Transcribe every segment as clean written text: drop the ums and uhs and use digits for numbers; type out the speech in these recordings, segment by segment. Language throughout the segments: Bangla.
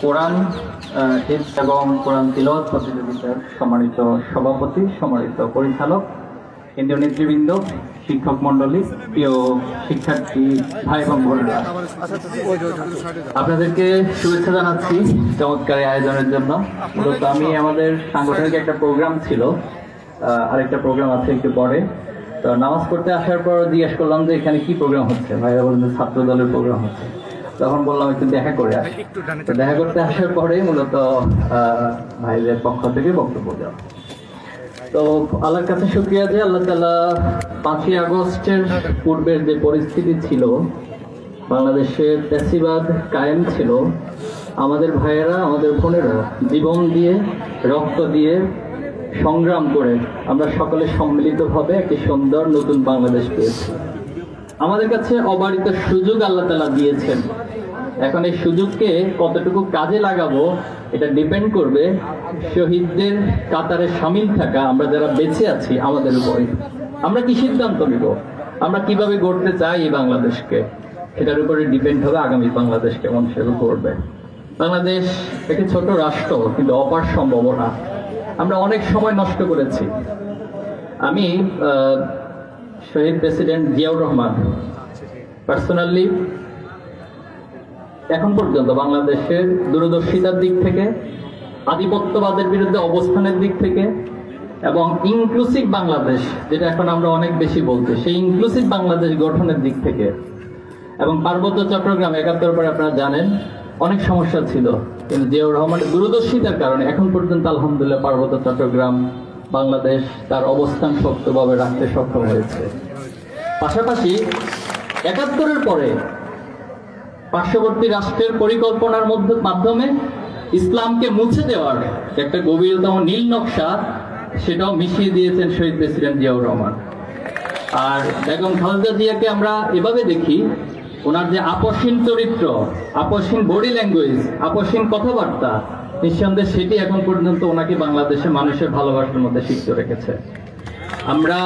কোরআন হিফজ এবং কোরআন তিলাওয়াত প্রতিযোগিতার সম্মানিত সভাপতি, সম্মানিত পরিচালক, কেন্দ্রীয় নেতৃবৃন্দ, শিক্ষক মন্ডলী, প্রিয় শিক্ষার্থী ভাই এবং বোনেরা, আপনাদেরকে শুভেচ্ছা জানাচ্ছি চমৎকার আয়োজনের জন্য। মূলত আমি আমাদের সাংগঠনিক একটা প্রোগ্রাম ছিল, আরেকটা প্রোগ্রাম আছে একটু পরে। তো নামাজ পড়তে আসার পর জিজ্ঞেস করলাম যে এখানে কি প্রোগ্রাম হচ্ছে। ভাইরা বললেন ছাত্র দলের প্রোগ্রাম হচ্ছে। তখন বললাম একটু দেখা করে আসি। তো দেখা করতে আসার পরে মূলত ভাইদের পক্ষ থেকে বক্তব্য দেওয়া। তো আল্লাহর কাছে শুকরিয়া যে আল্লাহ তাআলা 5ই আগস্টের পূর্বের যে পরিস্থিতি ছিল, বাংলাদেশের ফ্যাসিবাদ কায়েম ছিল, আমাদের ভাইয়েরা, আমাদের বোনেরা জীবন দিয়ে, রক্ত দিয়ে সংগ্রাম করে আমরা সকলে সম্মিলিতভাবে একটি সুন্দর নতুন বাংলাদেশ পেয়েছি। আমাদের কাছে অবারিত সুযোগ আল্লাহ তাআলা দিয়েছেন। এখন এই সুযোগকে কতটুকু কাজে লাগাবো এটা ডিপেন্ড করবে শহীদদের কাতারে শামিল থাকা আমরা যারা বেঁচে আছি আমাদের উপরে। আমরা কি সিদ্ধান্ত নিব, আমরা কিভাবে গড়তে চাই এই বাংলাদেশকে, সেটার উপরে ডিপেন্ড হবে আগামী বাংলাদেশ কেমন সেবা করবে। বাংলাদেশ একটি ছোট রাষ্ট্র, কিন্তু অপার সম্ভাবনা। আমরা অনেক সময় নষ্ট করেছি। আমি শহীদ প্রেসিডেন্ট জিয়াউর রহমান পার্সোনালি এখন পর্যন্ত বাংলাদেশের দূরদর্শিতার দিক থেকে, আধিপত্যবাদের বিরুদ্ধে অবস্থানের দিক থেকে এবং ইনক্লুসিভ বাংলাদেশ, যেটা এখন আমরা অনেক বেশি বলছি, সেই ইনক্লুসিভ বাংলাদেশ গঠনের দিক থেকে এবং পার্বত্য চট্টগ্রাম 71 পরে আপনারা জানেন অনেক সমস্যা ছিল, কিন্তু জিয়াউর রহমানের দূরদর্শিতার কারণে এখন পর্যন্ত আলহামদুলিল্লাহ পার্বত্য চট্টগ্রাম বাংলাদেশ তার অবস্থান শক্তভাবে রাখতে সক্ষম হয়েছে। পাশাপাশি 71-এর পরে পার্শ্ববর্তী রাষ্ট্রের পরিকল্পনার মাধ্যমে ইসলামকে মুছে দেওয়ার একটা গভীরতম নীল নকশা, সেটাও মিশিয়ে দিয়েছেন শহীদ প্রেসিডেন্ট জিয়াউর রহমান। আর বেগম খালেদা জিয়াকে আমরা এভাবে দেখি, ওনার যে আপসহীন চরিত্র, আপসহীন বডি ল্যাঙ্গুয়েজ, আপসহীন কথাবার্তা, নিঃসন্দেহে সেটি এখন পর্যন্ত ওনাকে বাংলাদেশের মানুষের ভালোবাসার মধ্যে সিক্ত রেখেছে। আমরা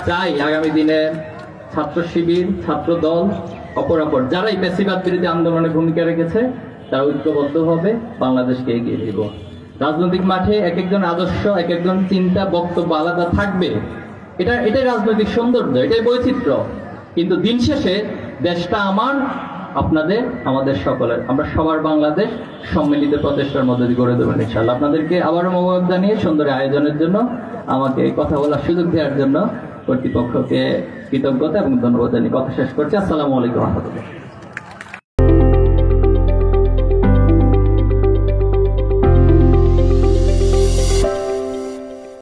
চাই আগামী দিনে ছাত্র শিবির, ছাত্র দল, অপরাপর যারা এই ফ্যাসিবাদ বিরোধী আন্দোলনে ভূমিকা রেখেছে তারা ঐক্যবদ্ধভাবে বাংলাদেশকে এগিয়ে নিব। রাজনৈতিক মাঠে এক একজন আদর্শ, এক একজন চিন্তা, বক্তব্য আলাদা থাকবে, এটাই রাজনৈতিক সৌন্দর্য, এটাই বৈচিত্র্য। কিন্তু দিন শেষে দেশটা আমার, আপনাদের, আমাদের সকলের। আমরা সবার বাংলাদেশ সম্মিলিত প্রচেষ্টার মধ্যে দিয়ে গড়ে দেবেন ইনশাআল্লাহ। আপনাদেরকে আবারও মোবারক জানিয়ে সুন্দর আয়োজনের জন্য, আমাকে কথা বলার সুযোগ দেওয়ার জন্য কর্তৃপক্ষকে কৃতজ্ঞতা এবং ধন্যবাদ জানিয়ে কথা শেষ করছি। আসসালামু আলাইকুম ওয়া রাহমাতুল্লাহ।